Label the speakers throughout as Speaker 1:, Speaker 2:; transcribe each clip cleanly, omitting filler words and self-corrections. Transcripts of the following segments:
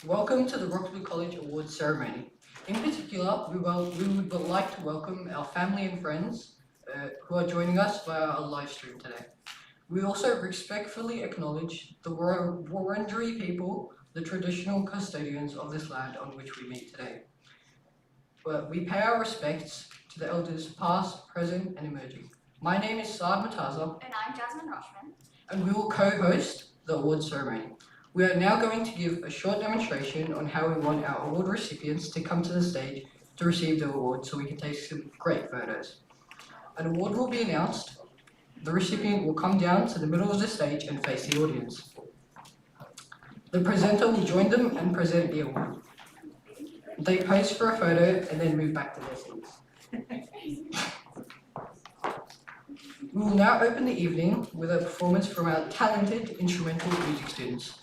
Speaker 1: Welcome to the Roxburgh College Awards ceremony. In particular, we would like to welcome our family and friends who are joining us via our live stream today. We also respectfully acknowledge the Wurundjeri people, the traditional custodians of this land on which we meet today. We pay our respects to the elders past, present and emerging. My name is Saad Mataza.
Speaker 2: And I'm Jasmine Roshman.
Speaker 1: And we will co-host the awards ceremony. We are now going to give a short demonstration on how we want our award recipients to come to the stage to receive the award so we can take some great photos. An award will be announced. The recipient will come down to the middle of the stage and face the audience. The presenter will join them and present the award. They pose for a photo and then move back to their seats. We will now open the evening with a performance from our talented instrumental music students.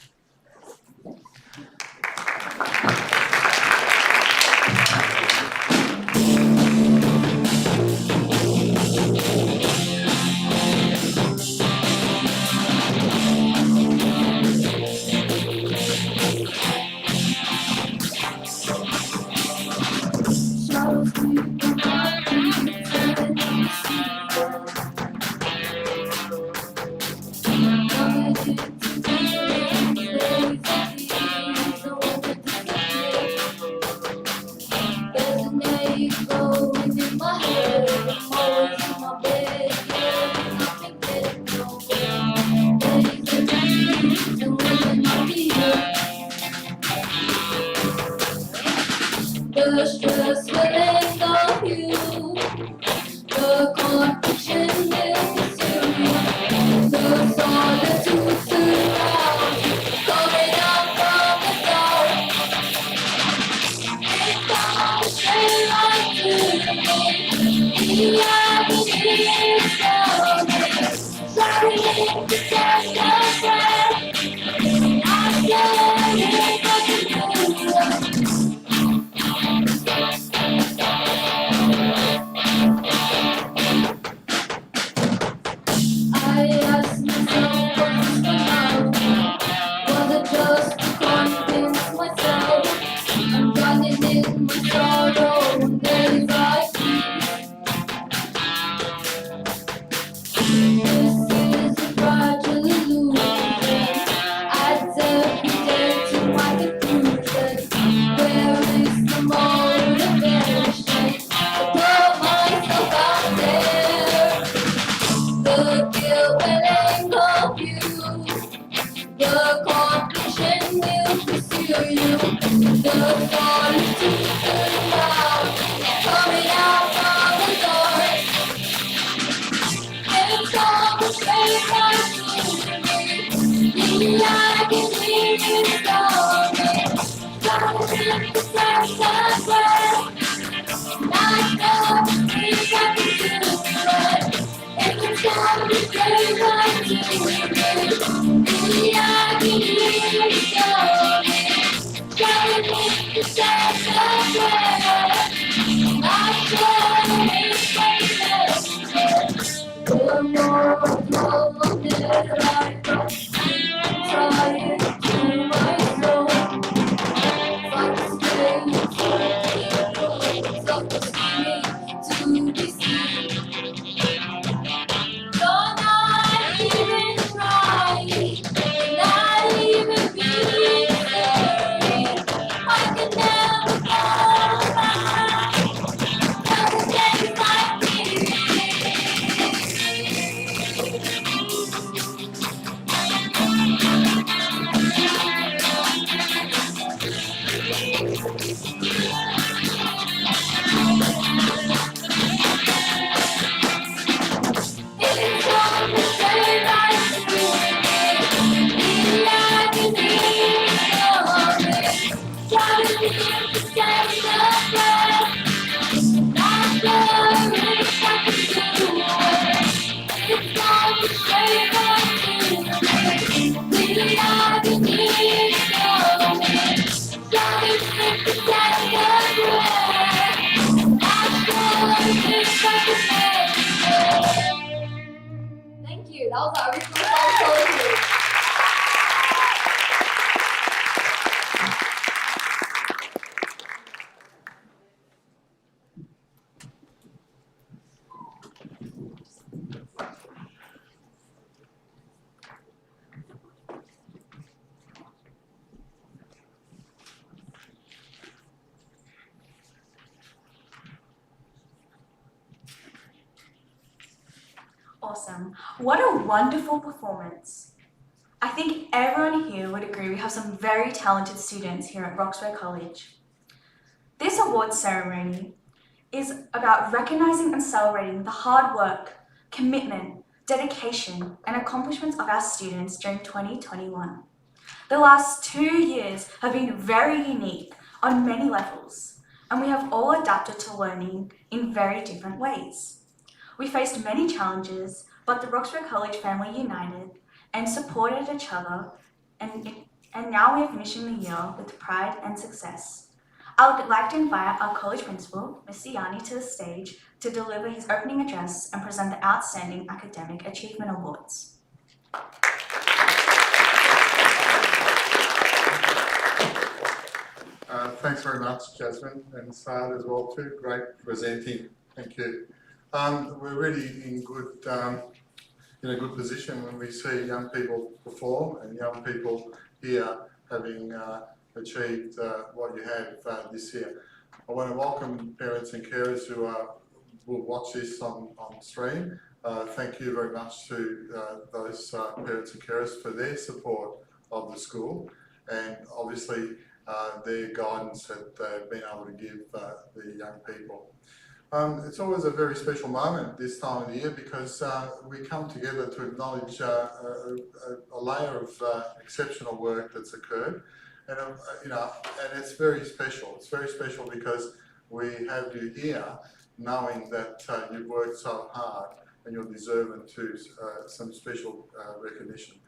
Speaker 3: The stress will end on you. The confusion will pursue you. The solitude surrounds you. Coming out from the dark. It comes straight right to me. The agony is coming. Trying to catch the breath. I can't hear nothing new. I ask myself what's the matter. Was it just to convince myself I'm running in my sorrow and anxiety? This is a fragile illusion. Adds every day to my confusion. Where is the motivation to put myself out there? The guilt will engulf you. The confusion will pursue you. The solitude surrounds you. Coming out from the dark. It's all straight right to me. The agony is coming. Trying to catch the breath. Not knowing if I can do it. It's time to stay right to me. The agony is coming. Trying to catch the breath. Not knowing if I can do it. The more that I go, trying to my soul. Fight straight to be seen. Don't I even try, not even be sorry. I can never go back, never get like me. It's all the same right to me. The agony is coming. Trying to catch the breath. Not sure if I can do it. It's all the same right to me. The agony is coming. Trying to catch the breath. Not sure if I can make it. Thank you. That was our original song poetry.
Speaker 2: Awesome. What a wonderful performance. I think everyone here would agree we have some very talented students here at Roxburgh College. This awards ceremony is about recognising and celebrating the hard work, commitment, dedication and accomplishments of our students during 2021. The last 2 years have been very unique on many levels, and we have all adapted to learning in very different ways. We faced many challenges, but the Roxburgh College family united and supported each other, and now we are finishing the year with pride and success. I would like to invite our college principal, Mr. Yanni, to the stage to deliver his opening address and present the Outstanding Academic Achievement Awards.
Speaker 4: Thanks very much, Jasmine, and Saad as well too. Great presenting. Thank you. We're really in a good position when we see young people perform and young people here having achieved what you have this year. I want to welcome parents and carers who will watch this on stream. Thank you very much to those parents and carers for their support of the school, and obviously their guidance that they've been able to give the young people. It's always a very special moment this time of the year because we come together to acknowledge a layer of exceptional work that's occurred, and and it's very special. It's very special because we have you here knowing that you've worked so hard and you're deserving to some special recognition.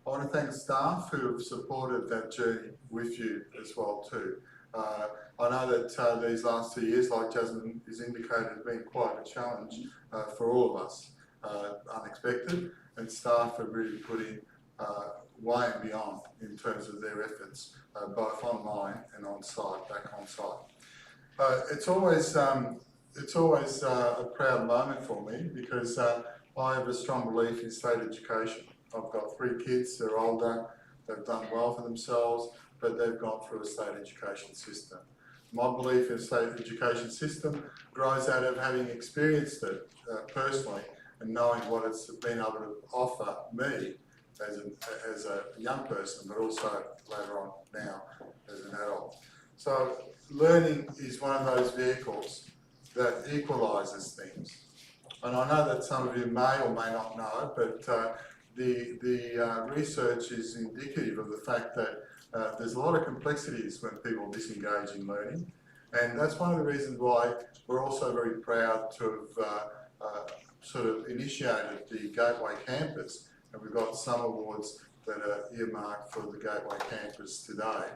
Speaker 4: I want to thank staff who have supported that journey with you as well too. I know that these last 2 years, like Jasmine has indicated, have been quite a challenge for all of us, unexpected, and staff have really put in way and beyond in terms of their efforts, both online and on site, back on site. It's always a proud moment for me because I have a strong belief in state education. I've got 3 kids, they're older, they've done well for themselves, but they've gone through a state education system. My belief in the state education system grows out of having experienced it personally and knowing what it's been able to offer me as a young person, but also later on now as an adult. So learning is one of those vehicles that equalises things. And I know that some of you may or may not know, but the research is indicative of the fact that there's a lot of complexities when people disengage in learning, and that's one of the reasons why we're also very proud to have sort of initiated the Gateway Campus, and we've got some awards that are earmarked for the Gateway Campus today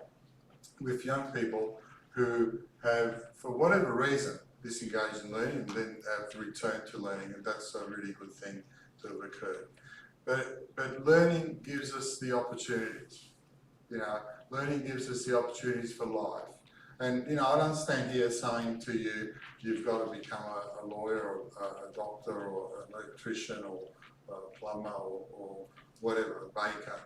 Speaker 4: with young people who have, for whatever reason, disengaged in learning and then have returned to learning, and that's a really good thing to have occurred. But learning gives us the opportunities. Learning gives us the opportunities for life. And I don't stand here saying to you, you've got to become a lawyer or a doctor or an electrician or a plumber or whatever, a baker.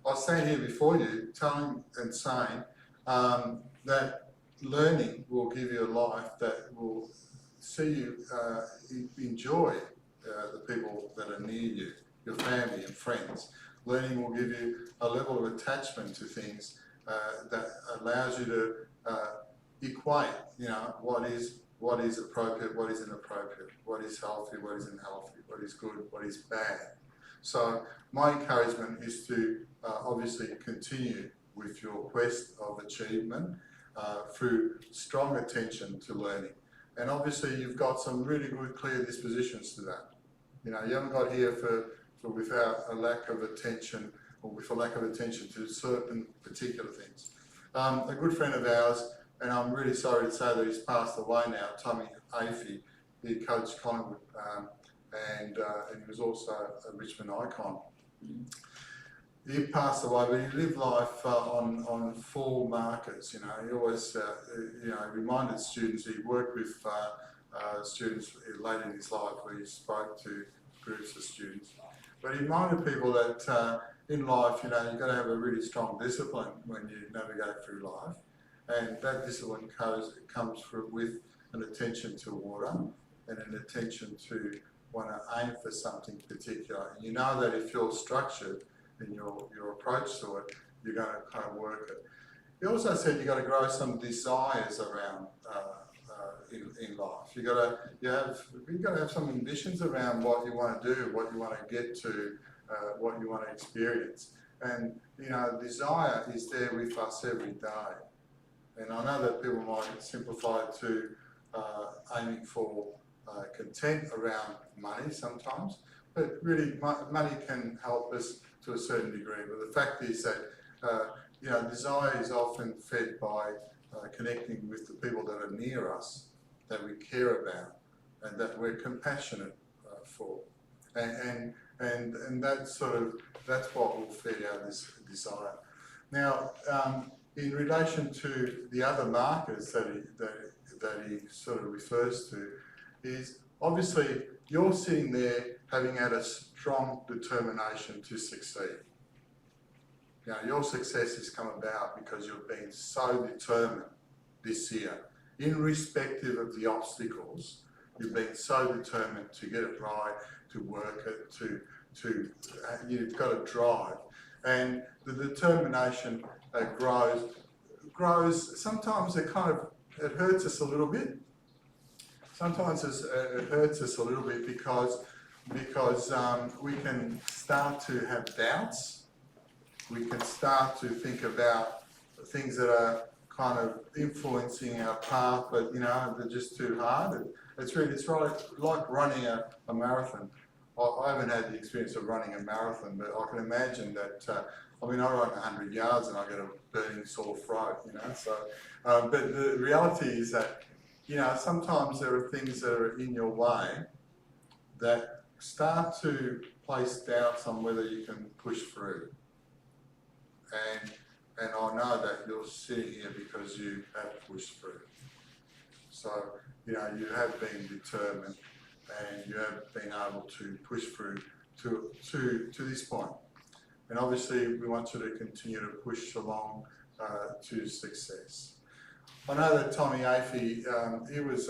Speaker 4: I stand here before you telling and saying that learning will give you a life that will see you enjoy the people that are near you, your family and friends. Learning will give you a level of attachment to things that allows you to equate, what is appropriate, what is inappropriate, what is healthy, what is unhealthy, what is good, what is bad. So my encouragement is to obviously continue with your quest of achievement through strong attention to learning. And obviously you've got some really good, clear dispositions to that. You haven't got here without a lack of attention or with a lack of attention to certain particular things. A good friend of ours, and I'm really sorry to say that he's passed away now, Tommy Afey, he coached Collingwood and he was also a Richmond icon. He passed away, but he lived life on 4 markers. He always, reminded students. He worked with students late in his life, where he spoke to groups of students. But he reminded people that in life, you've got to have a really strong discipline when you navigate through life, and that discipline comes with an attention to water and an attention to want to aim for something particular. And you know that if you're structured in your approach to it, you're going to kind of work it. He also said you've got to grow some desires around in life. You've got to have some ambitions around what you want to do, what you want to get to, what you want to experience. And you know, desire is there with us every day. And I know that people might simplify it to aiming for content around money sometimes, but really money can help us to a certain degree. But the fact is that you know, desire is often fed by connecting with the people that are near us, that we care about, and that we're compassionate for, and that's what will feed our desire. Now, in relation to the other markers that he sort of refers to, is obviously you're sitting there having had a strong determination to succeed. You know, your success has come about because you've been so determined this year, irrespective of the obstacles. You've been so determined to get it right, to work it, you've got a drive, and the determination grows. Sometimes it hurts us a little bit. Sometimes it hurts us a little bit because we can start to have doubts. We can start to think about things that are kind of influencing our path, but you know, they're just too hard. It's like running a marathon. I haven't had the experience of running a marathon, but I can imagine that, I mean, I run 100 yards and I get a burning sore throat, you know, so, but the reality is that, you know, sometimes there are things that are in your way that start to place doubts on whether you can push through. And I know that you're sitting here because you have pushed through. So, you know, you have been determined and you have been able to push through to this point. And obviously we want you to continue to push along to success. I know that Tommy Afey, he was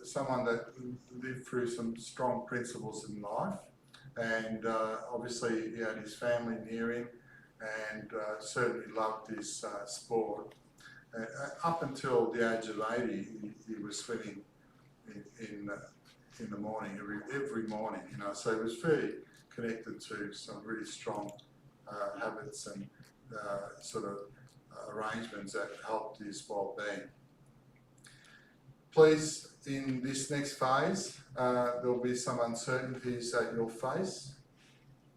Speaker 4: someone that lived through some strong principles in life, and obviously he had his family near him, and certainly loved his sport. Up until the age of 80, he was swimming in the morning, every morning, you know, so he was very connected to some really strong habits and sort of arrangements that helped his well-being. Please, in this next phase, there'll be some uncertainties that you'll face.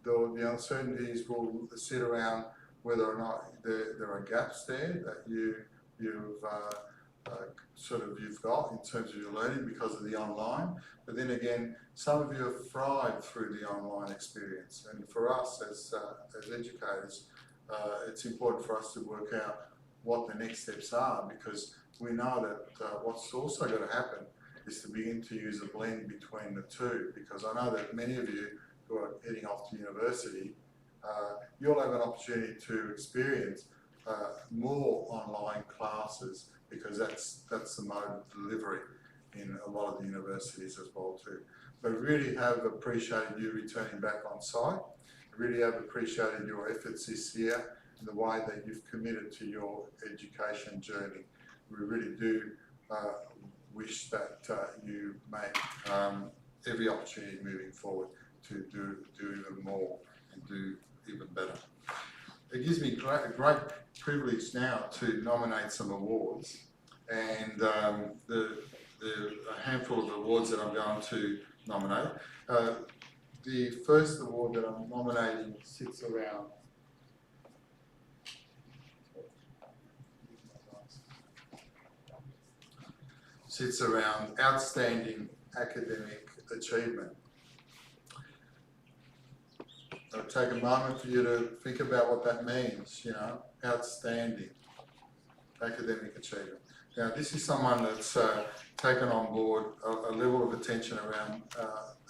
Speaker 4: The uncertainties will sit around whether or not there are gaps there that you've got in terms of your learning because of the online. But then again, some of you have thrived through the online experience, and for us as educators, it's important for us to work out what the next steps are, because we know that what's also going to happen is to begin to use a blend between the two, because I know that many of you who are heading off to university, you'll have an opportunity to experience more online classes, because that's the mode of delivery in a lot of the universities as well too. But really have appreciated you returning back on site. Really have appreciated your efforts this year and the way that you've committed to your education journey. We really do wish that you make every opportunity moving forward to do even more and do even better. It gives me great privilege now to nominate some awards, and a handful of awards that I'm going to nominate. The first award that I'm nominating sits around outstanding academic achievement. I'll take a moment for you to think about what that means, you know, outstanding academic achievement. Now, this is someone that's taken on board a level of attention around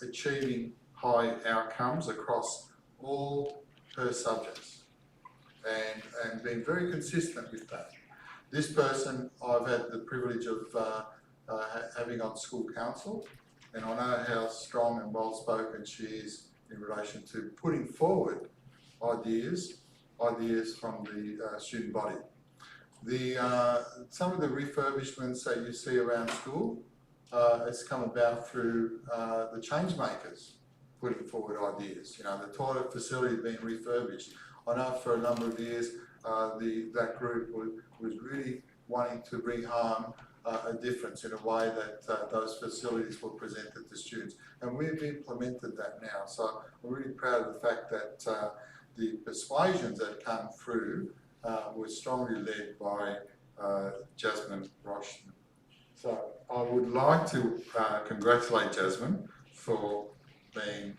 Speaker 4: achieving high outcomes across all her subjects, and been very consistent with that. This person I've had the privilege of having on school council, and I know how strong and well spoken she is in relation to putting forward ideas from the student body. Some of the refurbishments that you see around school, it's come about through the change makers putting forward ideas. You know, the toilet facility being refurbished. I know for a number of years that group was really wanting to bring home a difference in a way that those facilities were presented to students, and we've implemented that now. So I'm really proud of the fact that the persuasions that come through were strongly led by Jasmine Roche. So I would like to congratulate Jasmine for being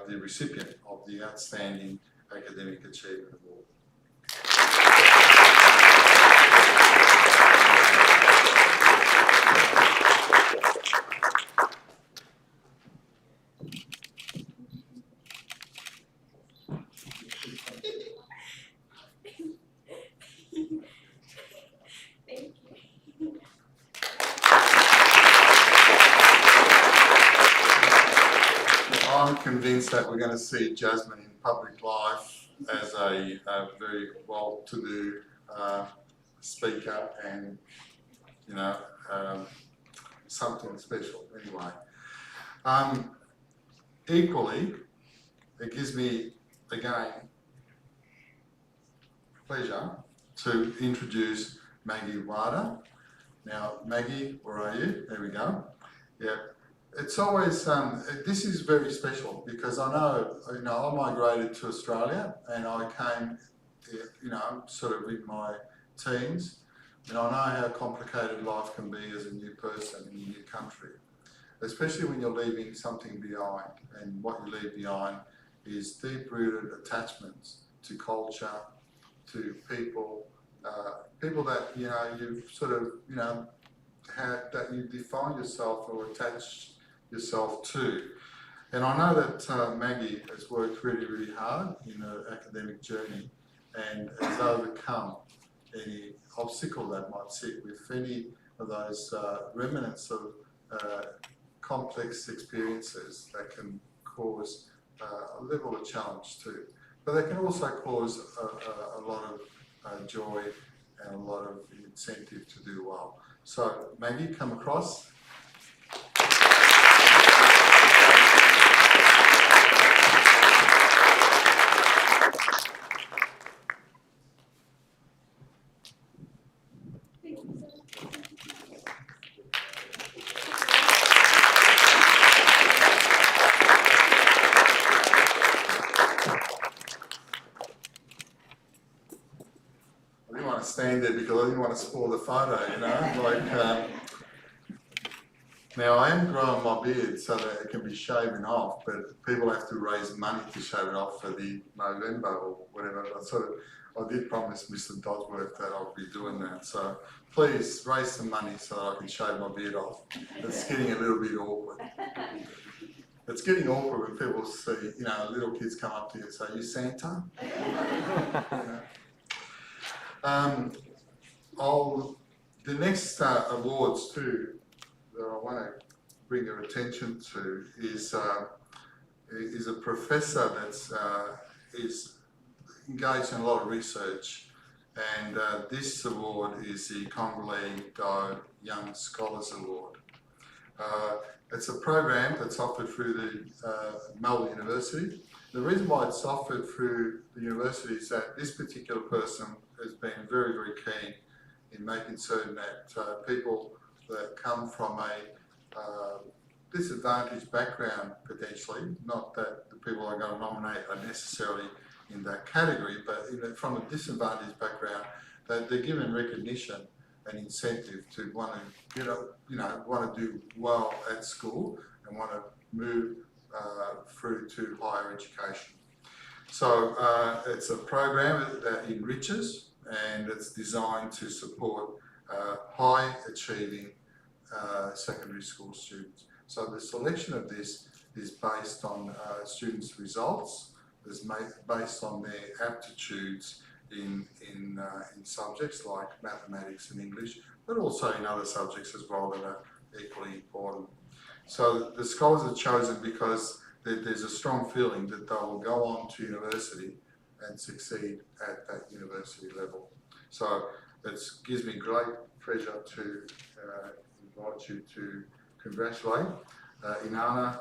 Speaker 4: the recipient of the Outstanding Academic Achievement Award.
Speaker 2: Thank you.
Speaker 4: I'm convinced that we're going to see Jasmine in public life as a very well-to-do speaker, and you know, something special anyway. Equally, it gives me again pleasure to introduce Maggie Wada. Now, Maggie, where are you? There we go. Yeah. It's always, this is very special because I know, I migrated to Australia and I came, sort of in my teens, and I know how complicated life can be as a new person in a new country, especially when you're leaving something behind, and what you leave behind is deep-rooted attachments to culture, to people, people that, you've sort of, that you define yourself or attach yourself to. And I know that Maggie has worked really, really hard in her academic journey and has overcome any obstacle that might sit with any of those remnants of complex experiences that can cause a level of challenge too. But they can also cause a lot of joy and a lot of incentive to do well. So Maggie, come across. Stand there because I didn't want to spoil the photo, now I am growing my beard so that it can be shaven off, but people have to raise money to shave it off for the November or whatever. I did promise Mr. Dodsworth that I'll be doing that, so please raise some money so that I can shave my beard off. It's getting a little bit awkward. It's getting awkward when people see, little kids come up to you and say, "You Santa?" The next awards too that I want to bring your attention to is a professor that's is engaged in a lot of research, and this award is the Congolese Doe Young Scholars Award. It's a program that's offered through the Melbourne University. The reason why it's offered through the university is that this particular person has been very, very keen in making certain that people that come from a disadvantaged background, potentially, not that the people I'm going to nominate are necessarily in that category, but from a disadvantaged background, that they're given recognition and incentive to want to want to do well at school and want to move through to higher education. So it's a program that enriches, and it's designed to support high achieving secondary school students. So the selection of this is based on students' results, is based on their aptitudes in subjects like mathematics and English, but also in other subjects as well that are equally important. So the scholars are chosen because there's a strong feeling that they will go on to university and succeed at that university level. So it gives me great pleasure to invite you to congratulate Inanna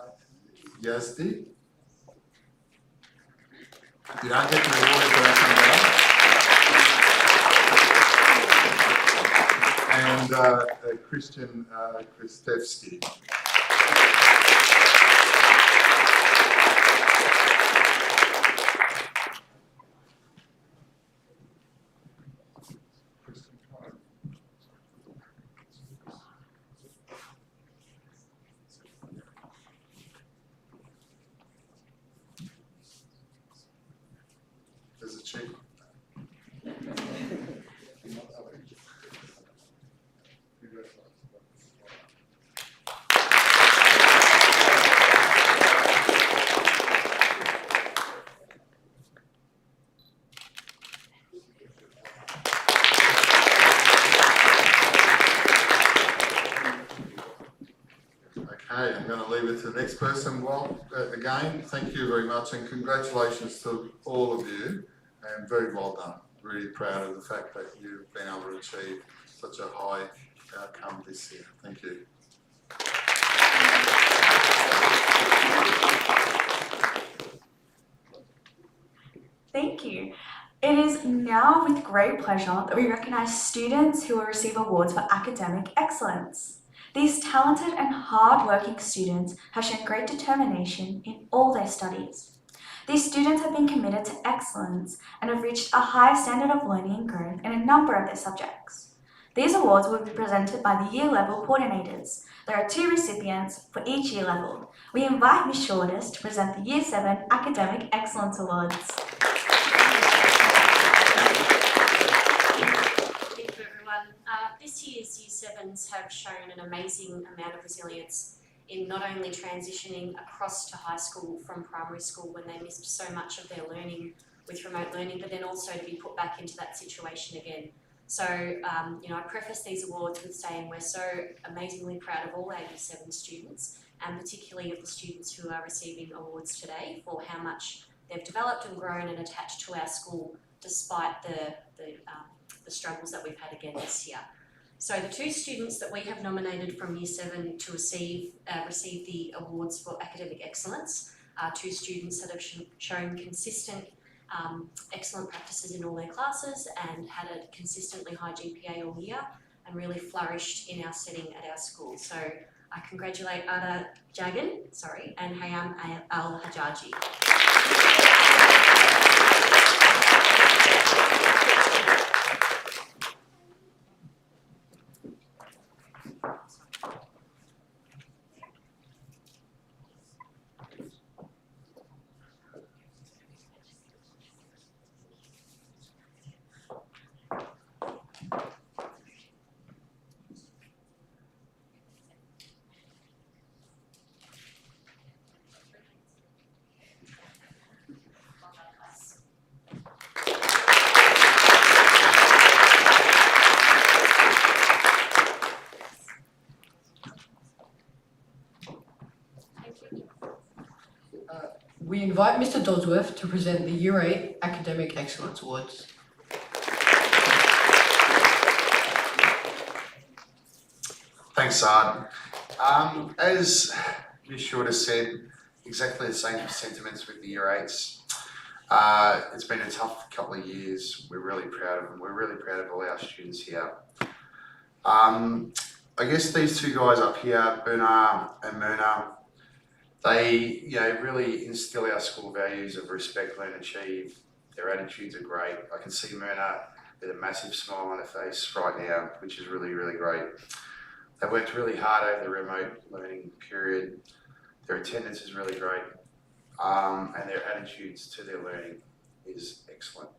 Speaker 4: Yazdi. You don't get the award for that and Christian Kristevsky. There's a check. Okay, I'm going to leave it to the next person. Well, again, thank you very much and congratulations to all of you and very well done. Really proud of the fact that you've been able to achieve such a high outcome this year. Thank you.
Speaker 2: Thank you. It is now with great pleasure that we recognise students who will receive awards for academic excellence. These talented and hard-working students have shown great determination in all their studies. These students have been committed to excellence and have reached a high standard of learning and growth in a number of their subjects. These awards will be presented by the year level coordinators. There are 2 recipients for each year level. We invite Ms. Shortis to present the Year 7 Academic Excellence Awards.
Speaker 5: This year's Year 7s have shown an amazing amount of resilience in not only transitioning across to high school from primary school when they missed so much of their learning with remote learning, but then also to be put back into that situation again. So, I preface these awards with saying we're so amazingly proud of all our Year 7 students, and particularly of the students who are receiving awards today for how much they've developed and grown and attached to our school despite the struggles that we've had again this year. So the 2 students that we have nominated from Year 7 to receive the awards for academic excellence are 2 students that have shown consistent excellent practices in all their classes and had a consistently high GPA all year and really flourished in our setting at our school. So I congratulate Ada Jagan, and Hayam Al-Hajaji.
Speaker 1: We invite Mr. Dodsworth to present the Year 8 Academic Excellence Awards.
Speaker 6: Thanks, Sard. As Ms. Shorter said, exactly the same sentiments with the Year 8s. It's been a tough couple of years. We're really proud of them. We're really proud of all our students here. I guess these 2 guys up here, Bernard and Myrna, they really instill our school values of respect, learn, achieve. Their attitudes are great. I can see Myrna with a massive smile on her face right now, which is really, really great. They worked really hard over the remote learning period. Their attendance is really great, and their attitudes to their learning is excellent.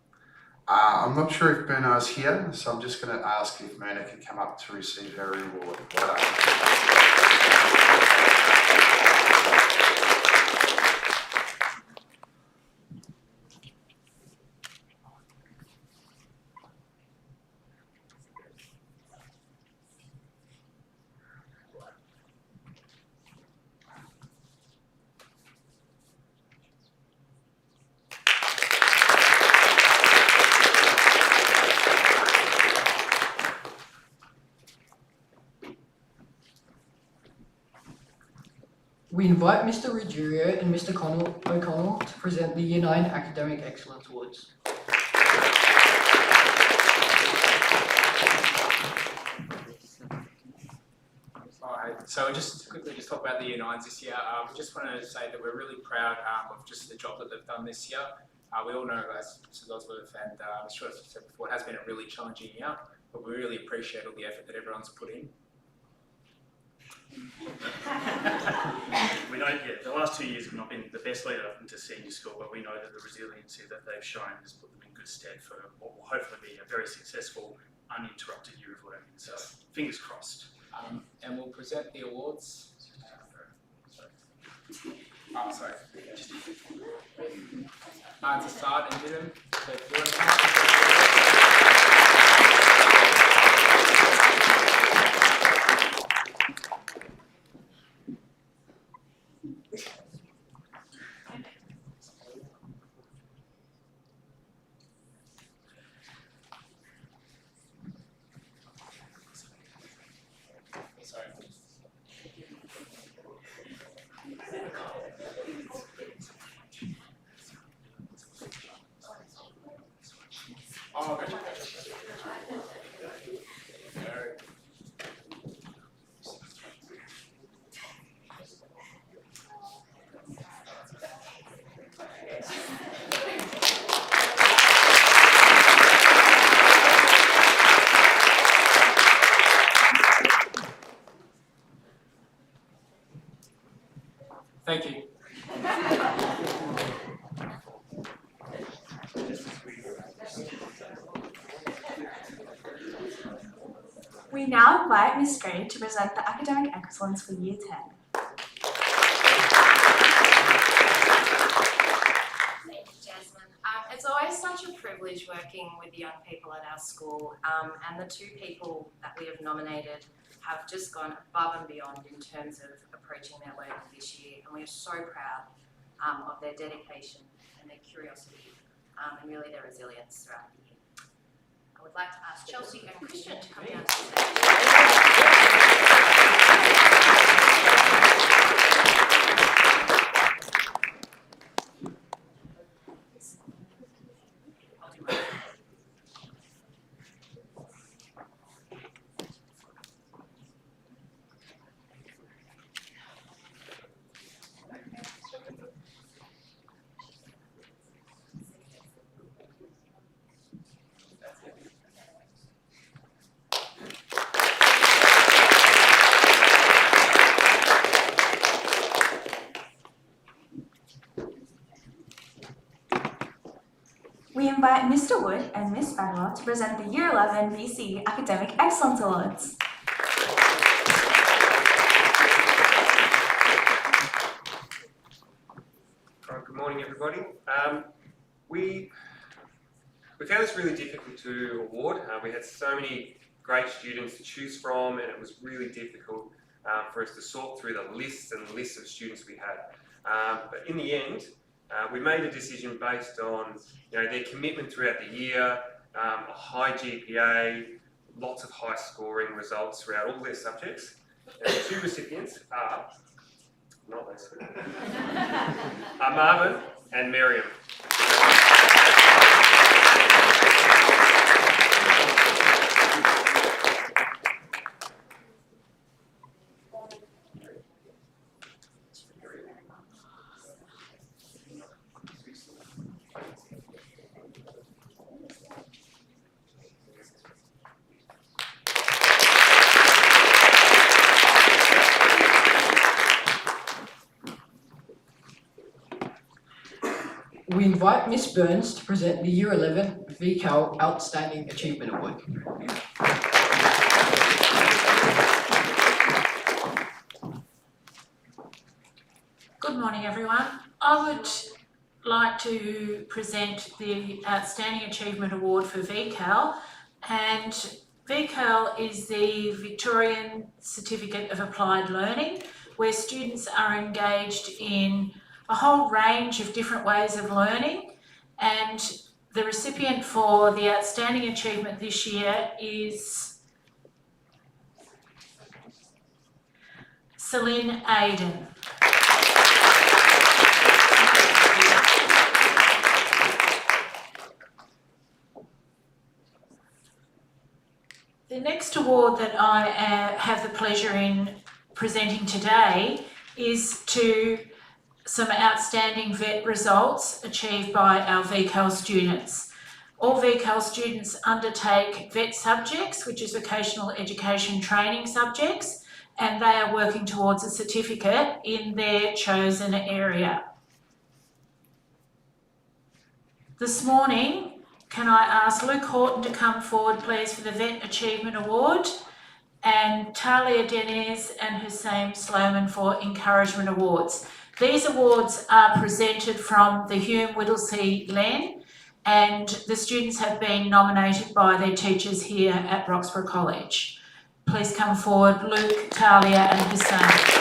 Speaker 6: I'm not sure if Bernard's here, so I'm just going to ask if Myrna can come up to receive her reward. Well done.
Speaker 1: We invite Mr. Ruggiero and Mr. O'Connell to present the Year 9 Academic Excellence Awards.
Speaker 7: Alright, so just quickly talk about the Year 9s this year. We just want to say that we're really proud of just the job that they've done this year. We all know, as Mr. Gosworth and Ms. Short said before, it has been a really challenging year, but we really appreciate all the effort that everyone's put in.
Speaker 8: We know, the last 2 years have not been the best lead up into senior school, but we know that the resiliency that they've shown has put them in good stead for what will hopefully be a very successful, uninterrupted year of learning. So, fingers crossed.
Speaker 7: And we'll present the awards. Sorry. To start and Dylan, so if you want to come Oh, gotcha. Thank you.
Speaker 2: We now invite Ms. Gray to present the Academic Excellence for Year 10.
Speaker 9: Thank you, Jasmine. It's always such a privilege working with young people at our school, and the two people that we have nominated have just gone above and beyond in terms of approaching their learning this year, and we are so proud of their dedication and their curiosity and really their resilience throughout the year. I would like to ask Chelsea and Christian to come down to the stage.
Speaker 2: We invite Mr. Wood and Ms. Bagwell to present the Year 11 BC Academic Excellence Awards.
Speaker 10: Good morning, everybody. We found this really difficult to award. We had so many great students to choose from, and it was really difficult for us to sort through the lists and lists of students we had. But in the end, we made a decision based on their commitment throughout the year, a high GPA, lots of high scoring results throughout all their subjects. And the two recipients are, not those two, are Marvin and Miriam.
Speaker 1: We invite Miss Burns to present the Year 11 VCAL Outstanding Achievement Award.
Speaker 11: Good morning, everyone. I would like to present the Outstanding Achievement Award for VCAL, and VCAL is the Victorian Certificate of Applied Learning, where students are engaged in a whole range of different ways of learning, and the recipient for the Outstanding Achievement this year is Celine Aiden. The next award that I have the pleasure in presenting today is to some outstanding VET results achieved by our VCAL students. All VCAL students undertake VET subjects, which is vocational education training subjects, and they are working towards a certificate in their chosen area. This morning, can I ask Luke Horton to come forward, please, for the VET Achievement Award, and Talia Deniz and Hussein Sloman for Encouragement Awards. These awards are presented from the Hume Whittlesey Len, and the students have been nominated by their teachers here at Roxburgh College. Please come forward, Luke, Talia and Hussein.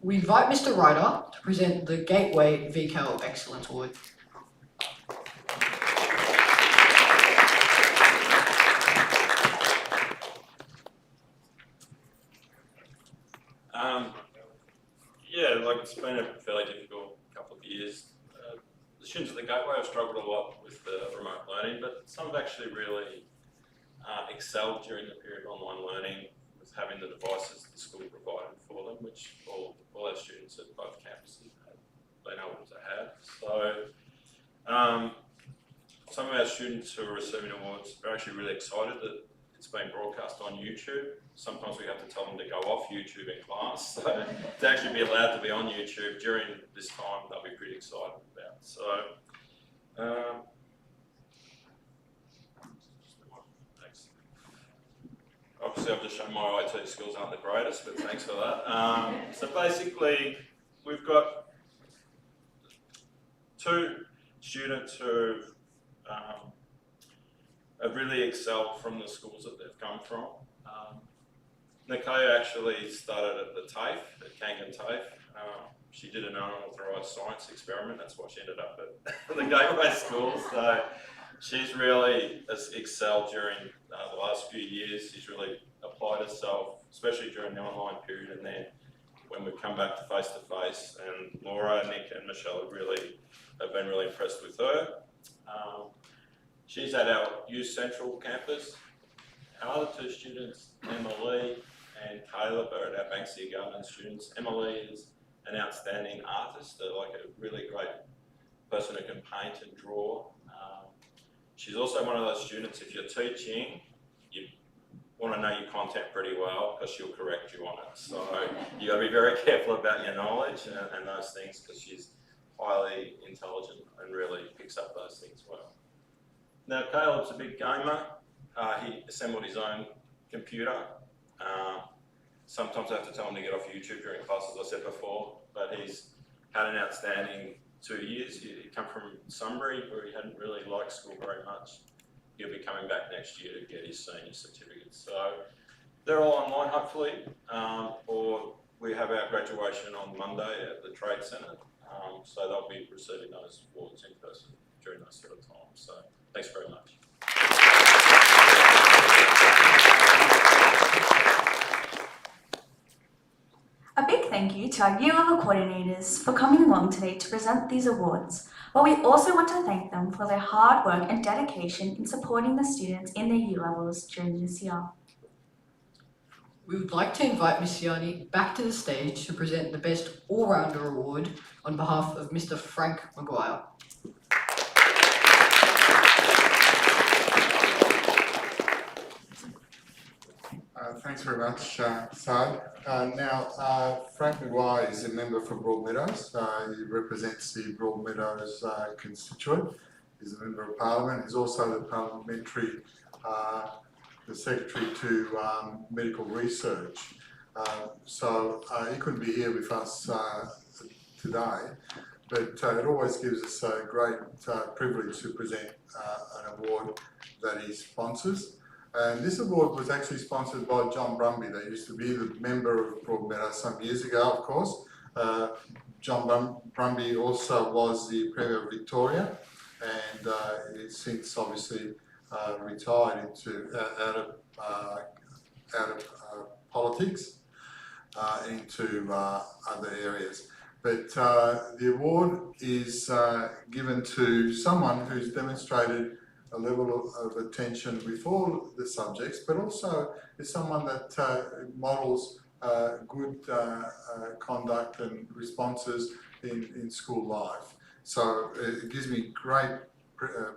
Speaker 1: We invite Mr. Ryder to present the Gateway VCAL Excellence Award.
Speaker 12: Yeah, like it's been a fairly difficult couple of years. The students at the Gateway have struggled a lot with the remote learning, but some have actually really excelled during the period of online learning with having the devices the school provided for them, which all our students at both campuses have been able to have. So some of our students who are receiving awards are actually really excited that it's being broadcast on YouTube. Sometimes we have to tell them to go off YouTube in class. So to actually be allowed to be on YouTube during this time, they'll be pretty excited about. So, thanks. Obviously I've just shown my IT skills aren't the greatest, but thanks for that. So basically, we've got two students who have really excelled from the schools that they've come from. Nikaya actually started at the TAFE, at Kangan TAFE. She did an unauthorised science experiment, that's why she ended up at the Gateway School. So she's really excelled during the last few years. She's really applied herself, especially during the online period, and then when we've come back to face-to-face, and Laura, Nick and Michelle have been really impressed with her. She's at our Youth Central campus. Our other two students, Emily and Caleb, are at our Banksia Gardens students. Emily is an outstanding artist, like a really great person who can paint and draw. She's also one of those students, if you're teaching, you want to know your content pretty well because she'll correct you on it. So you've got to be very careful about your knowledge and those things, because she's highly intelligent and really picks up those things well. Now, Caleb's a big gamer. He assembled his own computer. Sometimes I have to tell him to get off YouTube during class, as I said before, but he's had an outstanding 2 years. He come from Sunbury, where he hadn't really liked school very much. He'll be coming back next year to get his senior certificate. So they're all online, hopefully, or we have our graduation on Monday at the Trade Centre. So they'll be receiving those awards in person during those sort of times. So thanks very much.
Speaker 2: A big thank you to our year level coordinators for coming along today to present these awards, but we also want to thank them for their hard work and dedication in supporting the students in their year levels during this year.
Speaker 1: We would like to invite Ms. Siani back to the stage to present the Best All-Rounder Award on behalf of Mr. Frank Maguire.
Speaker 4: Thanks very much, Saad. Now, Frank Maguire is a member for Broadmeadows. He represents the Broadmeadows constituent. He's a member of Parliament. He's also the parliamentary, the secretary to medical research. So he couldn't be here with us today, but it always gives us a great privilege to present an award that he sponsors. And this award was actually sponsored by John Brumby, that used to be the member of Broadmeadows some years ago, of course. John Brumby also was the Premier of Victoria, and he's since obviously retired out of politics into other areas. But the award is given to someone who's demonstrated a level of attention with all the subjects, but also is someone that models good conduct and responses in school life. So it gives me great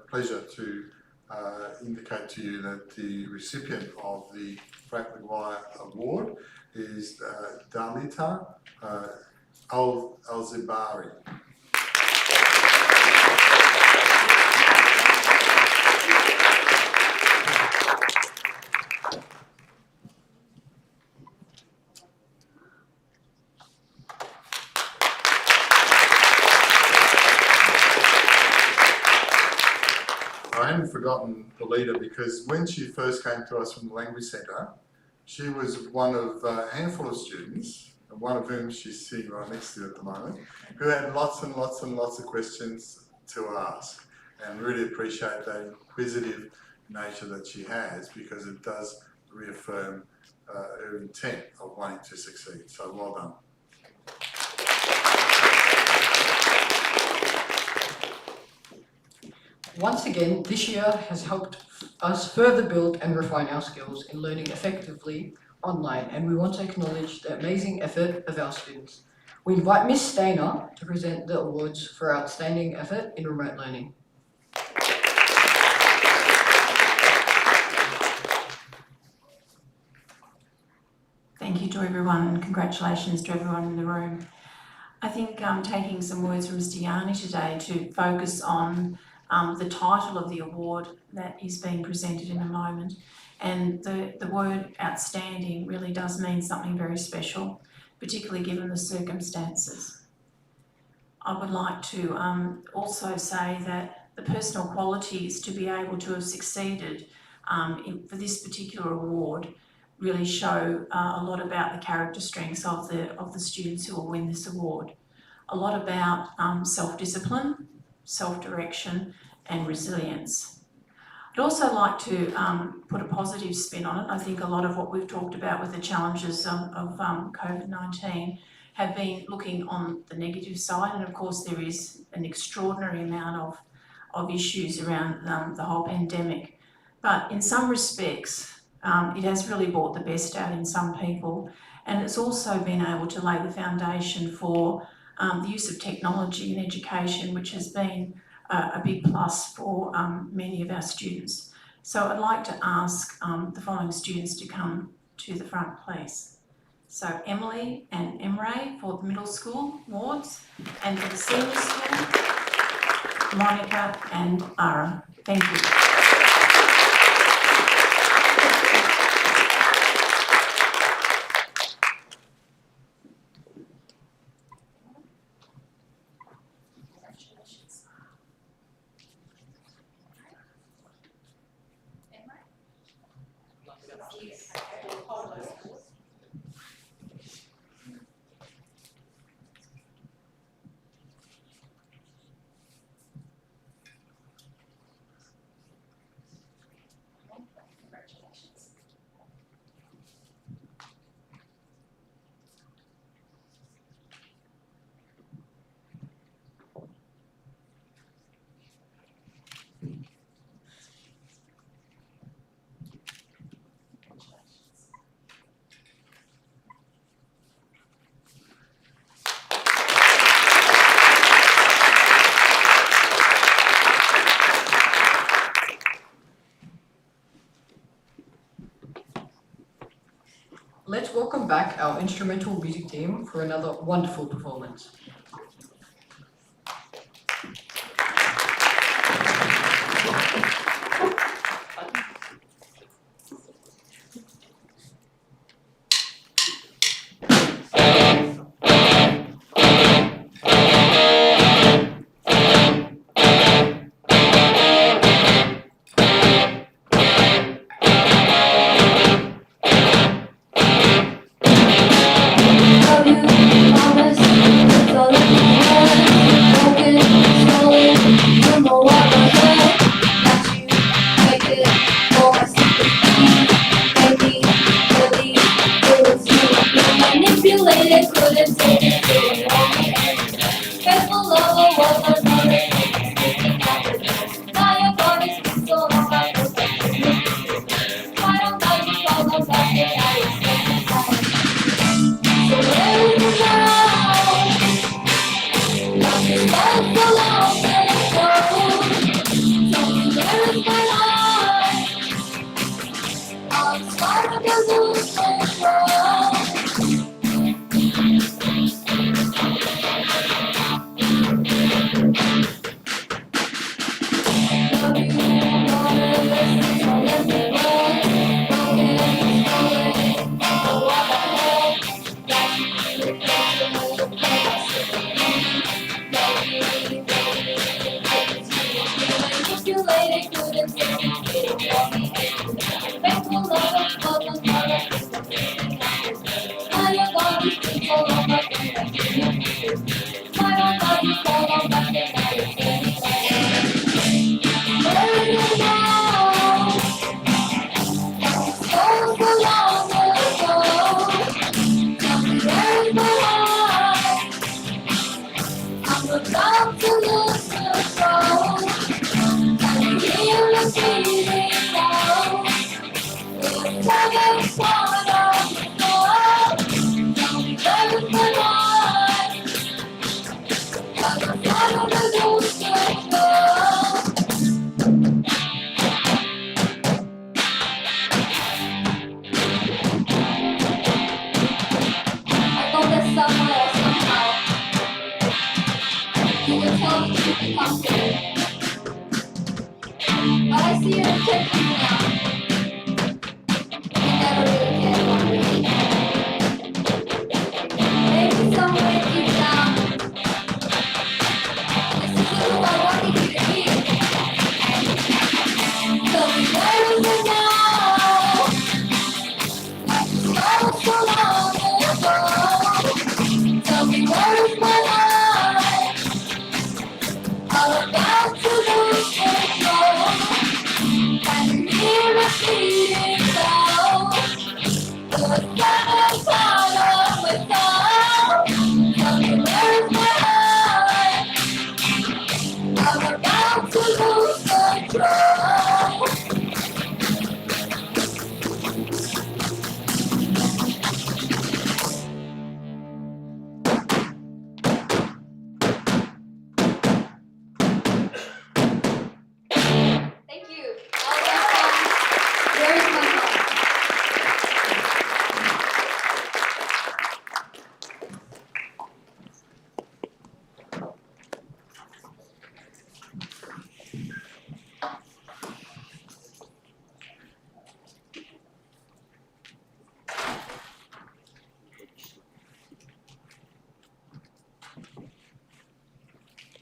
Speaker 4: pleasure to indicate to you that the recipient of the Frank Maguire Award is Dalita Al-Zibari. I haven't forgotten the leader, because when she first came to us from the Language Centre, she was one of a handful of students, and one of whom she's sitting right next to at the moment, who had lots and lots and lots of questions to ask, and really appreciate that inquisitive nature that she has, because it does reaffirm her intent of wanting to succeed. So well done.
Speaker 1: Once again, this year has helped us further build and refine our skills in learning effectively online, and we want to acknowledge the amazing effort of our students. We invite Ms. Stainer to present the awards for outstanding effort in remote learning.
Speaker 13: Thank you to everyone, and congratulations to everyone in the room. I think taking some words from Mr. Yarni today to focus on the title of the award that is being presented in a moment, and the word outstanding really does mean something very special, particularly given the circumstances. I would like to also say that the personal qualities to be able to have succeeded for this particular award really show a lot about the character strengths of the students who will win this award. A lot about self-discipline, self-direction and resilience. I'd also like to put a positive spin on it. I think a lot of what we've talked about with the challenges of COVID-19 have been looking on the negative side, and of course there is an extraordinary amount of issues around the whole pandemic. But in some respects, it has really brought the best out in some people, and it's also been able to lay the foundation for the use of technology in education, which has been a big plus for many of our students. So I'd like to ask the following students to come to the front, please. So Emily and Emre for the middle school wards, and for the senior school, Monica and Ara. Thank you.
Speaker 1: Let's welcome back our instrumental music team for another wonderful performance.
Speaker 3: Promise, it's all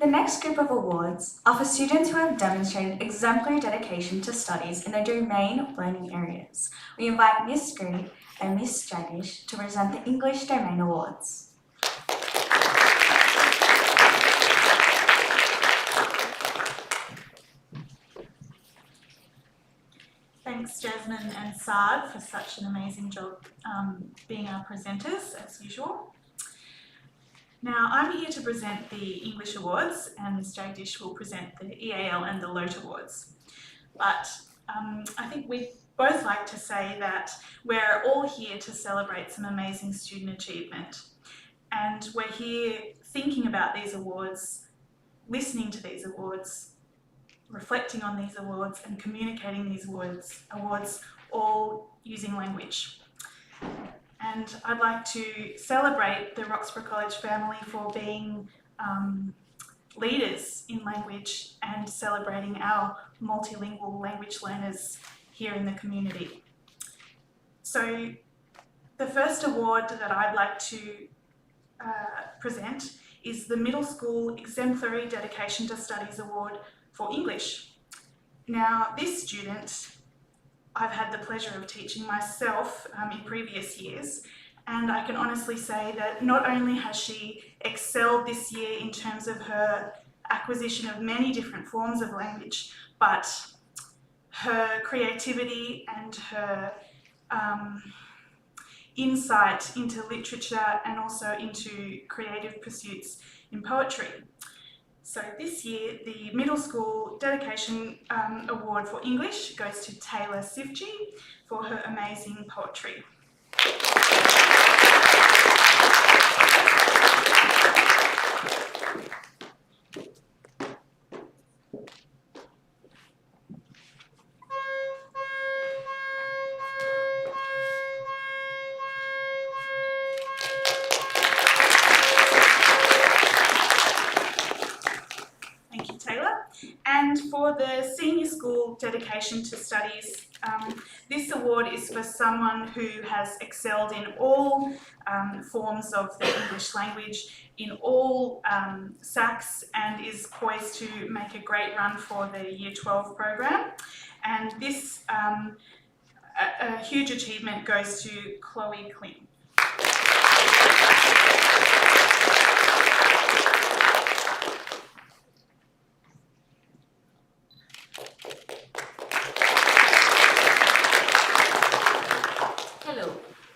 Speaker 2: The next group of awards are for students who have demonstrated exemplary dedication to studies in their domain of learning areas. We invite Miss Green and Miss Jagdish to present the English Domain Awards.
Speaker 14: Thanks Jasmine and Saad for such an amazing job being our presenters as usual. Now I'm here to present the English Awards and Ms Jagdish will present the EAL and the LOTE Awards. But I think we'd both like to say that we're all here to celebrate some amazing student achievement. And we're here thinking about these awards, listening to these awards, reflecting on these awards and communicating these awards all using language. And I'd like to celebrate the Roxburgh College family for being leaders in language and celebrating our multilingual language learners here in the community. So the first award that I'd like to present is the Middle School Exemplary Dedication to Studies Award for English. Now this student I've had the pleasure of teaching myself in previous years, and I can honestly say that not only has she excelled this year in terms of her acquisition of many different forms of language, but her creativity and her insight into literature and also into creative pursuits in poetry. So this year, the Middle School Dedication Award for English goes to Taylor Sivji for her amazing poetry. And for the Senior School Dedication to Studies, this award is for someone who has excelled in all forms of the English language, in all SACs, and is poised to make a great run for the Year 12 program. And this a huge achievement goes to Chloe Kling.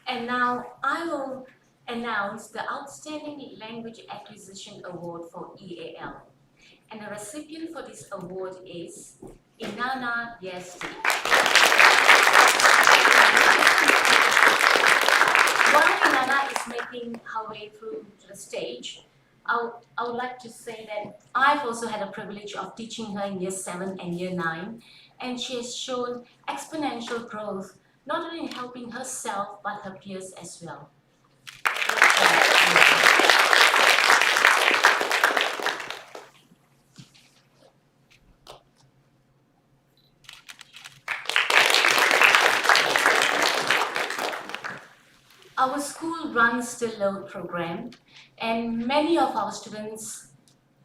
Speaker 3: And now I will announce the Outstanding Language Acquisition Award for EAL. And the recipient for this award is Inanna Yesti. While Inanna is making her way through to the stage, I would like to say that I've also had the privilege of teaching her in Year 7 and Year 9, and she has shown exponential growth, not only in helping herself, but her peers as well. Our school runs the LOAD program, and many of our students,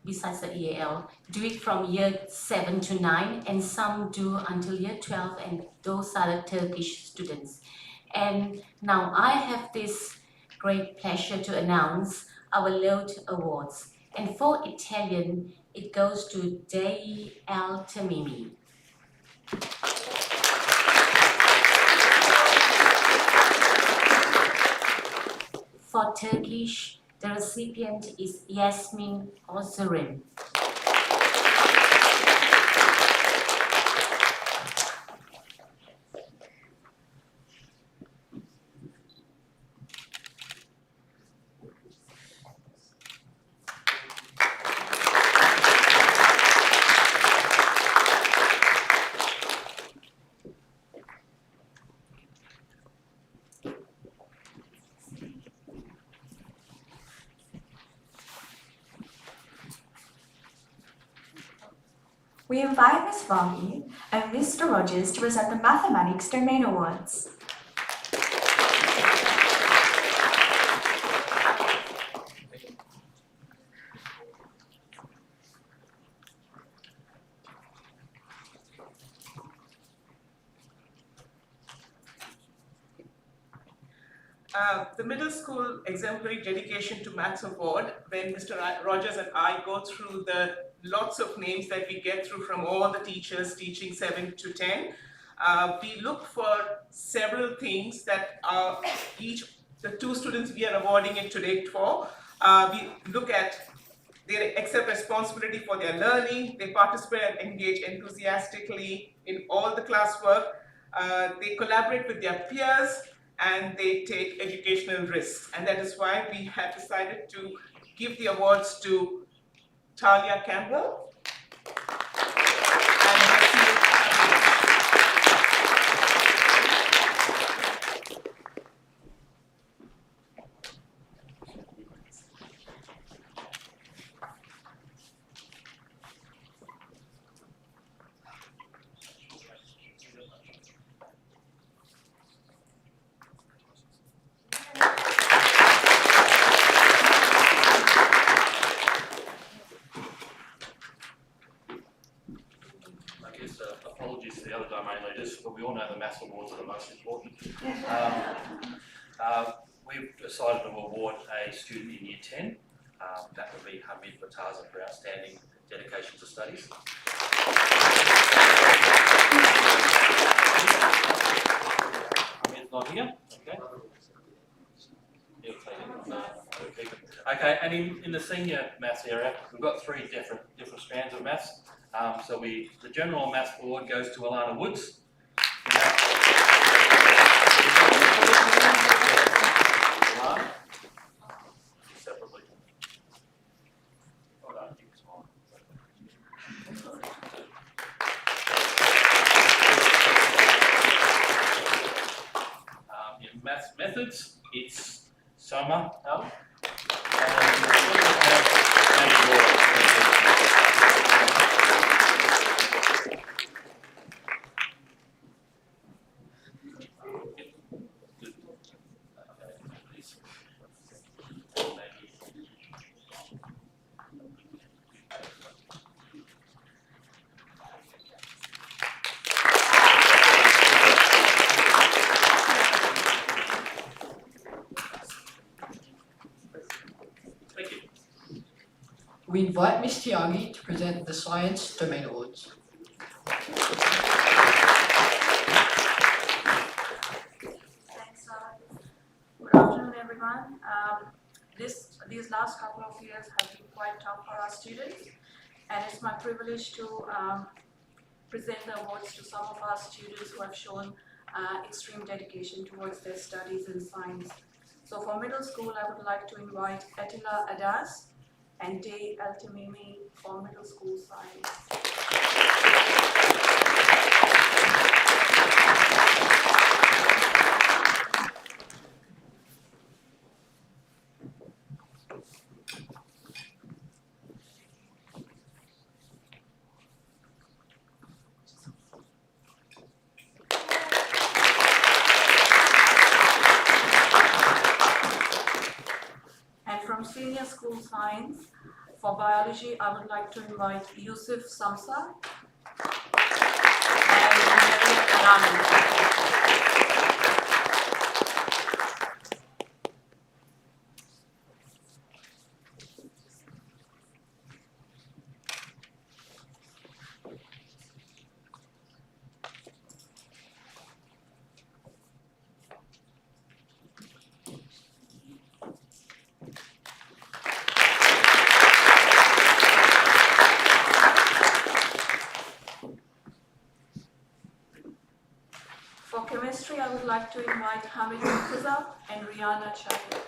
Speaker 3: besides the EAL, do it from Year 7 to 9, and some do until Year 12, and those are the Turkish students. And now I have this great pleasure to announce our LOAD Awards. And for Italian, it goes to Dei El Tamimi. For Turkish, the recipient is Yasmin Ozurim.
Speaker 2: We invite Ms. Varghese and Mr. Rogers to present the Mathematics Domain Awards.
Speaker 15: the middle school exemplary dedication to maths award, when Mr. Rogers and I go through the lots of names that we get through from all the teachers teaching 7 to 10, we look for several things that the two students we are awarding it today for. We look at they accept responsibility for their learning, they participate and engage enthusiastically in all the classwork, they collaborate with their peers, and they take educational risks. And that is why we have decided to give the awards to Talia Campbell.
Speaker 16: Apologies to the other domain leaders, but we all know the maths awards are the most important. We've decided to award a student in Year 10. That would be Hamid Bataza for outstanding dedication to studies. Hamid's not here, okay. He'll take it. Okay, and in the senior maths area, we've got three different strands of maths. So the general maths award goes to Alana Woods. Alana, separately. Well done, you smile. In maths methods, it's Summer.
Speaker 1: We invite Ms. Tiagi to present the Science Domain Awards.
Speaker 17: Thanks, good afternoon, everyone. These last couple of years have been quite tough for our students, and it's my privilege to present the awards to some of our students who have shown extreme dedication towards their studies in science. So for middle school, I would like to invite Attila Adas and Day Altamimi for middle school science. And from senior school science, for biology, I would like to invite Yusuf Samsa and Mary Anand. For chemistry, I would like to invite Hamid Murtaza and Rihanna Chahid.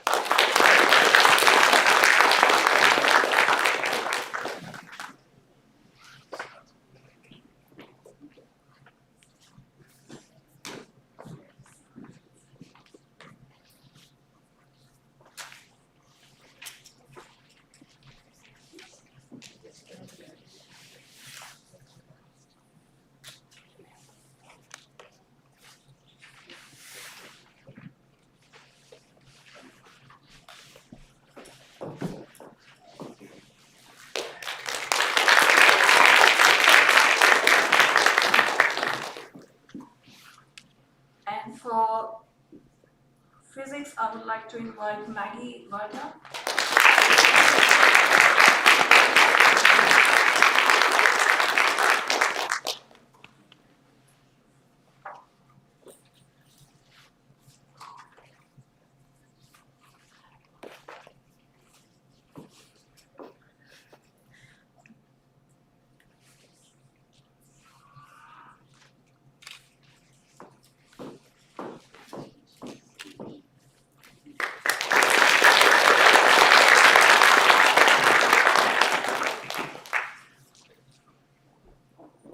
Speaker 17: like to invite Maggie Wagner.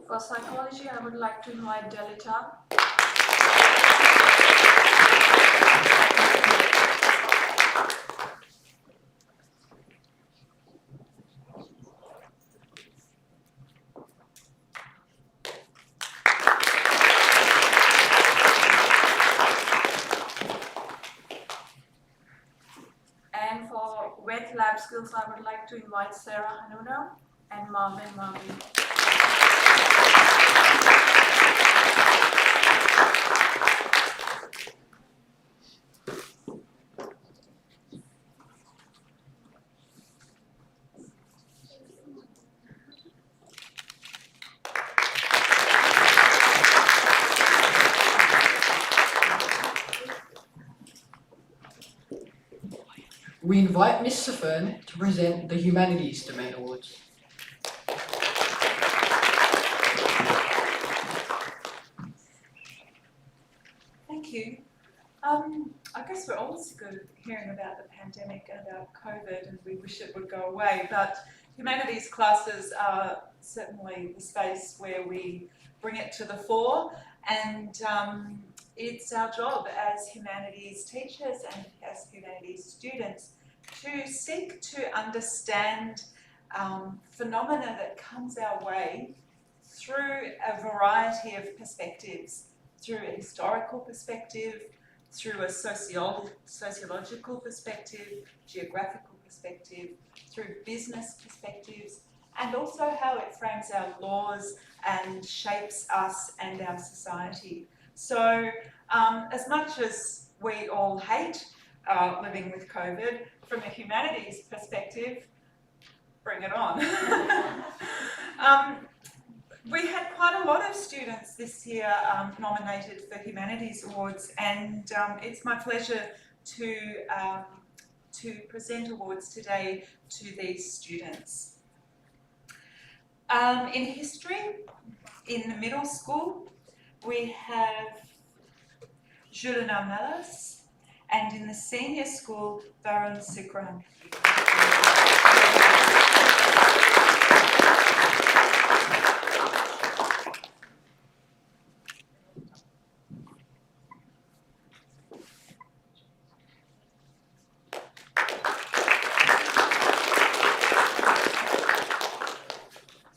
Speaker 17: For psychology, I would like to invite Delita. And for wet lab skills, I would like to invite Sarah Hanuno and Marvin.
Speaker 1: We invite Ms. Safern to present the Humanities Domain Awards.
Speaker 18: Thank you. I guess we're all sick of hearing about the pandemic and about COVID, and we wish it would go away, but humanities classes are certainly the space where we bring it to the fore, and it's our job as humanities teachers and as humanities students to seek to understand phenomena that comes our way through a variety of perspectives, through a historical perspective, through a sociological perspective, geographical perspective, through business perspectives, and also how it frames our laws and shapes us and our society. So as much as we all hate living with COVID, from a humanities perspective, bring it on. We had quite a lot of students this year nominated for Humanities Awards, and it's my pleasure to present awards today to these students. In history, in the middle school, we have Julina Melas, and in the senior school, Varun Sikran.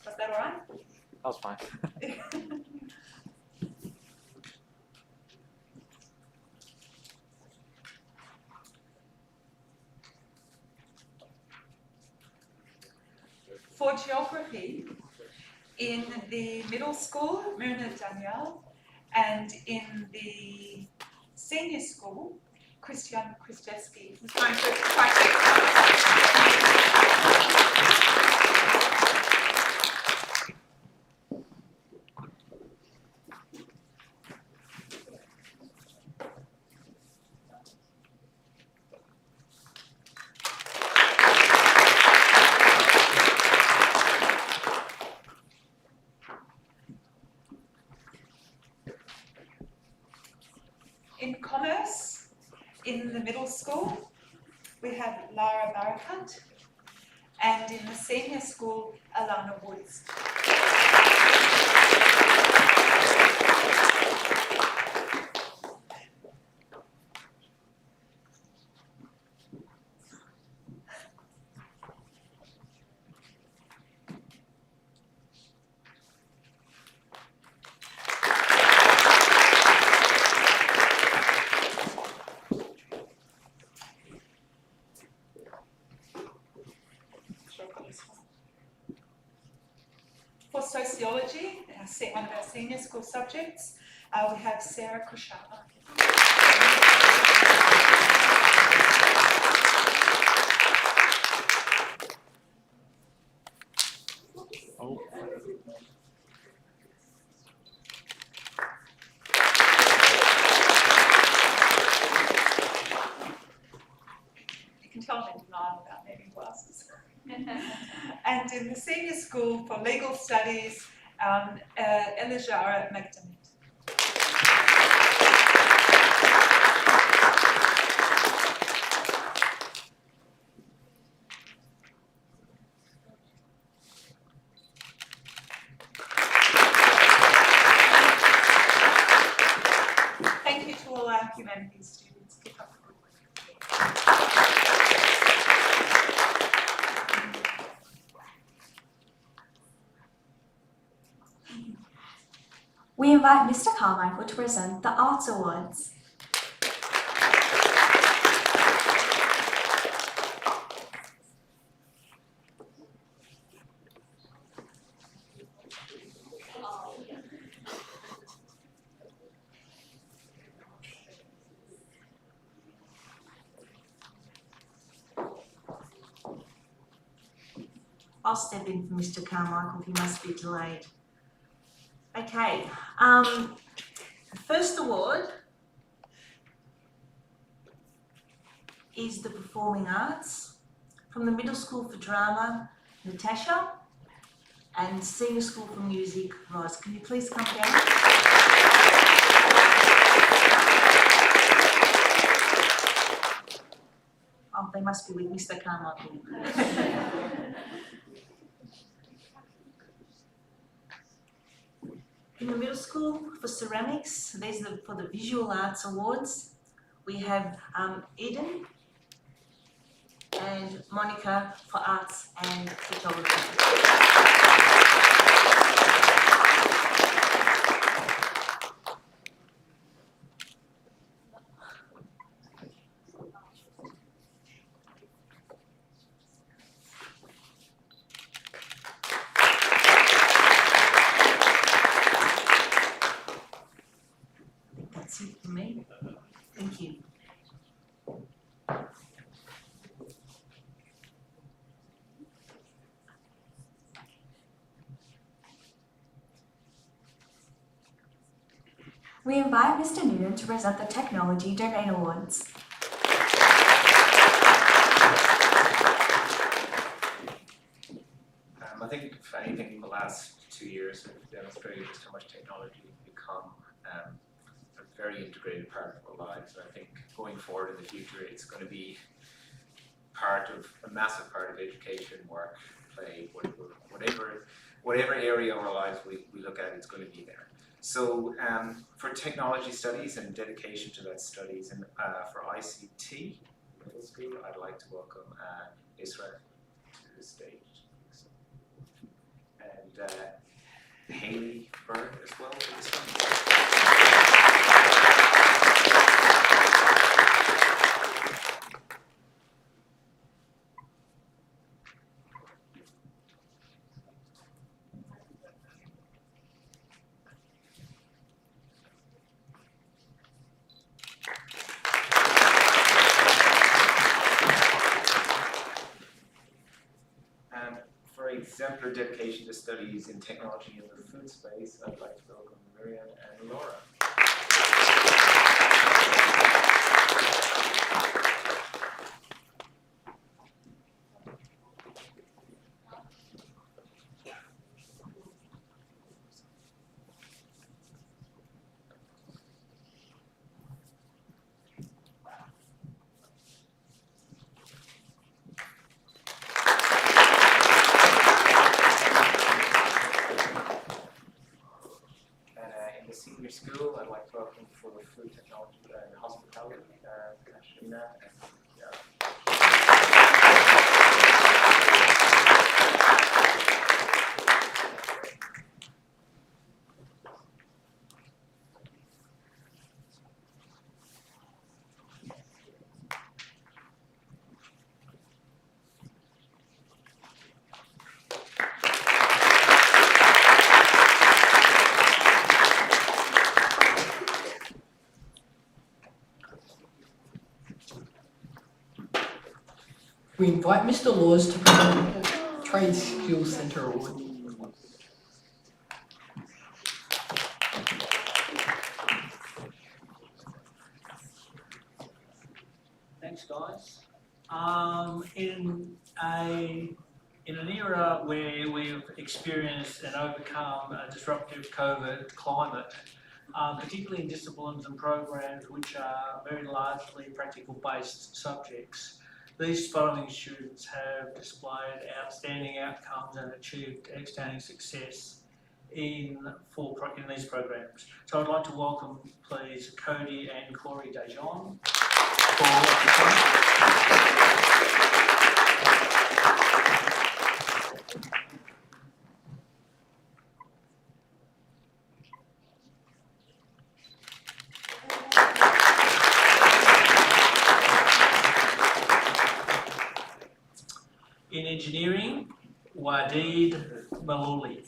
Speaker 18: Was that all right?
Speaker 16: That was fine.
Speaker 18: For geography, in the middle school, Myrna Danielle, and in the senior school, Christian Krzyzewski, who's going to practice. In commerce, in the middle school, we have Lara Barakat, and in the senior school, Alana Woods. For sociology, one of our senior school subjects, we have Sarah Kushaba. You can tell I'm in denial about needing glasses. And in the senior school for legal studies, Elijara McDermott. Thank you to all our humanities students. Keep up the good work.
Speaker 2: We invite Mr. Carmichael to present the Arts Awards.
Speaker 19: I'll step in for Mr. Carmichael, he must be delayed. Okay, the first award is the Performing Arts from the Middle School for Drama, Natasha, and Senior School for Music, Roz. Can you please come down? Oh, they must be with Mr. Carmichael. In the middle school for ceramics, these are for the Visual Arts Awards. We have Eden and Monica for Arts and Photography. That's it for me. Thank you.
Speaker 2: We invite Mr. Newton to present the Technology Domain Awards.
Speaker 7: I think if anything in the last 2 years have demonstrated just how much technology has become a very integrated part of our lives. And I think going forward in the future, it's going to be a massive part of education, work, play, whatever area of our lives we look at, it's going to be there. So for technology studies and dedication to that studies, and for ICT middle school, I'd like to welcome Isra to the stage. And Haley Byrne as well for this one. For exemplary dedication to studies in technology in the food space, I'd like to welcome Miriam and Laura. Senior school, I'd like to welcome for food technology and hospitality, Katrina and Yara.
Speaker 1: We invite Mr. Laws to present the Trade Skills Centre Award.
Speaker 20: Thanks, guys.
Speaker 16: In an era where we've experienced and overcome a disruptive COVID climate, particularly in disciplines and programs which are very largely practical-based subjects, these following students have displayed outstanding outcomes and achieved outstanding success in these programs. So I'd like to welcome, please, Cody and Corey Dejon in engineering, Wadid Maluli.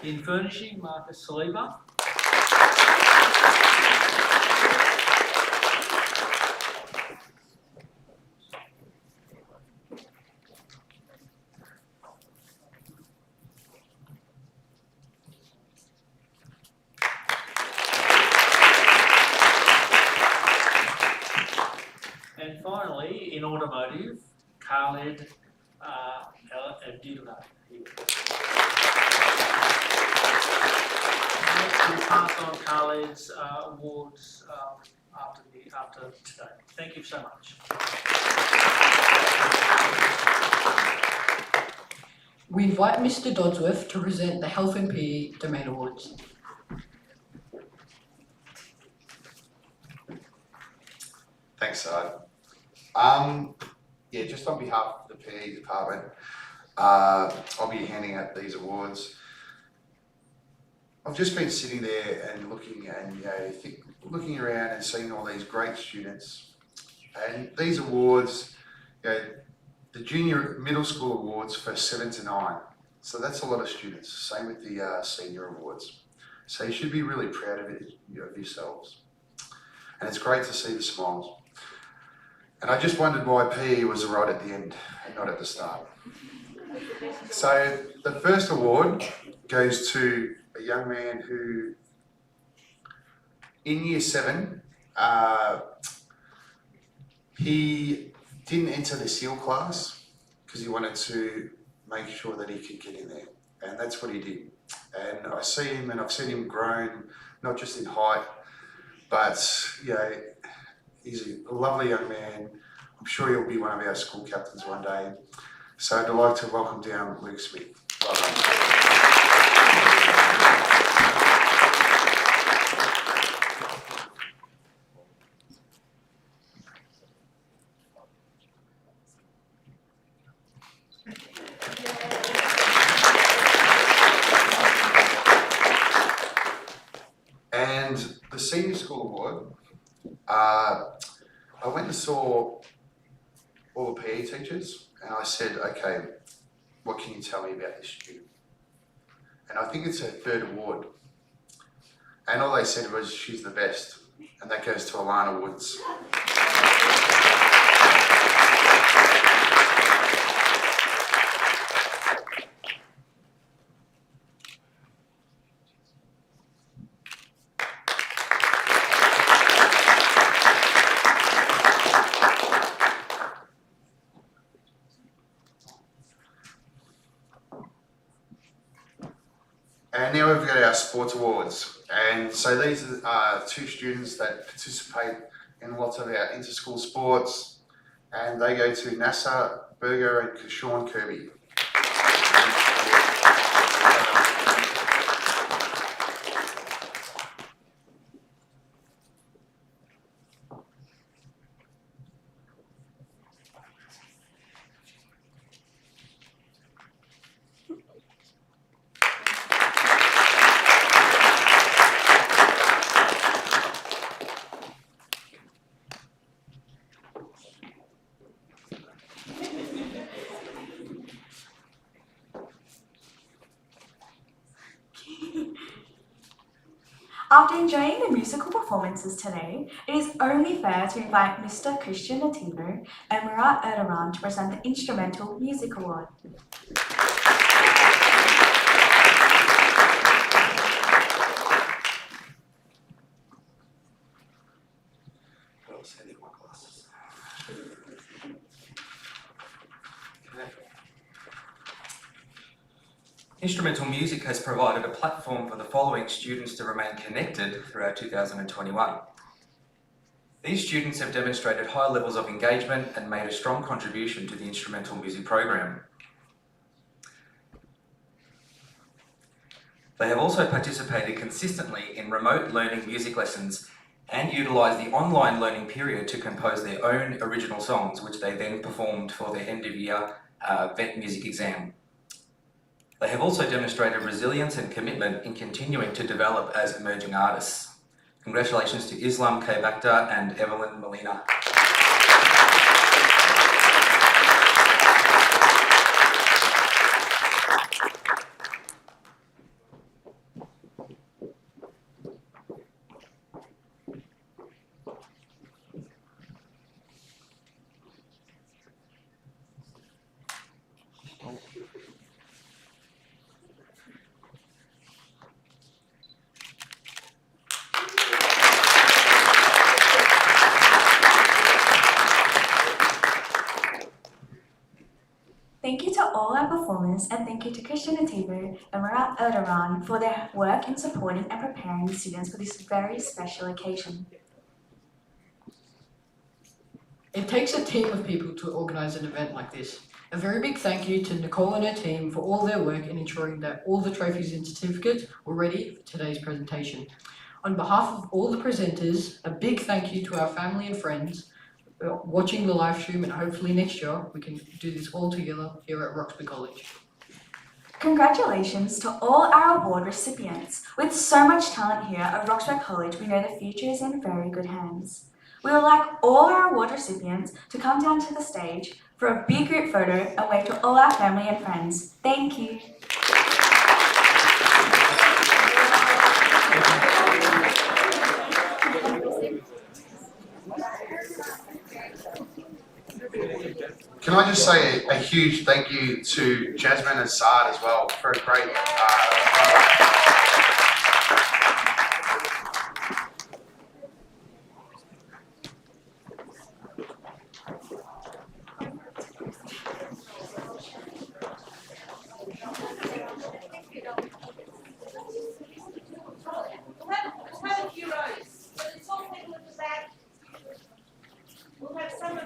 Speaker 16: In furnishing, Marcus Saliba. And finally, in automotive, Khaled Abdullah. Next, we'll pass on Khaled's awards after today. Thank you so much.
Speaker 1: We invite Mr. Dodsworth to present the Health and PE Domain Awards.
Speaker 6: Thanks, Sard. Yeah, just on behalf of the PE department, I'll be handing out these awards. I've just been sitting there and looking around and seeing all these great students, and these awards, the junior middle school awards for 7 to 9. So that's a lot of students. Same with the senior awards. So you should be really proud of it, of yourselves. And it's great to see the smiles. And I just wondered why PE was right at the end and not at the start. So the first award goes to a young man who, in year 7, he didn't enter the SEAL class because he wanted to make sure that he could get in there. And that's what he did. And I see him, and I've seen him grown, not just in height, but he's a lovely young man. I'm sure he'll be one of our school captains one day. So I'd like to welcome down Luke Smith. Well done. And the Senior School Award, I went and saw all the PE teachers and I said, okay, what can you tell me about this student? And I think it's her 3rd award. And all they said was, she's the best. And that goes to Alana Woods. And now we've got our sports awards. And so these are 2 students that participate in lots of our inter-school sports. And they go to NASA, Berger and Sean Kirby.
Speaker 2: After enjoying the musical performances today, it is only fair to invite Mr. Christian Nativo and Murat Erdogan to present the Instrumental Music Award.
Speaker 20: Instrumental music has provided a platform for the following students to remain connected throughout 2021. These students have demonstrated high levels of engagement and made a strong contribution to the instrumental music program. They have also participated consistently in remote learning music lessons and utilised the online learning period to compose their own original songs, which they then performed for their end-of-year VET music exam. They have also demonstrated resilience and commitment in continuing to develop as emerging artists. Congratulations to Islam K. Bakhtar and Evelyn Molina.
Speaker 2: Thank you to all our performers, and thank you to Christian Nativo and Murat Erdogan for their work in supporting and preparing the students for this very special occasion.
Speaker 1: It takes a team of people to organise an event like this. A very big thank you to Nicole and her team for all their work in ensuring that all the trophies and certificates were ready for today's presentation. On behalf of all the presenters, a big thank you to our family and friends watching the live stream, and hopefully next year we can do this all together here at Roxburgh College.
Speaker 2: Congratulations to all our award recipients. With so much talent here at Roxburgh College, we know the future is in very good hands. We would like all our award recipients to come down to the stage for a big group photo and wave to all our family and friends. Thank you.
Speaker 6: Can I just say a huge thank you to Jasmine and Saad as well for a great
Speaker 3: Have a few rows, but it's all people at the back. We'll have some of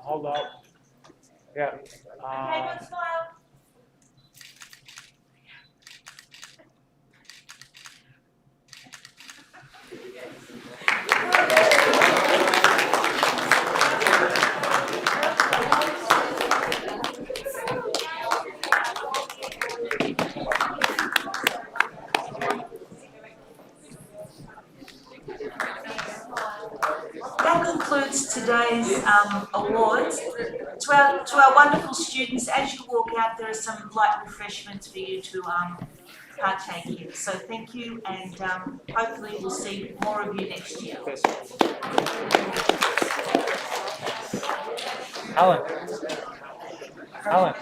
Speaker 21: Hold up. Yeah.
Speaker 3: Okay, one smile.
Speaker 19: That concludes today's awards. To our wonderful students, as you walk out, there are some light refreshments for you to partake in. So thank you, and hopefully we'll see more of you next year.
Speaker 21: Alan. Alan.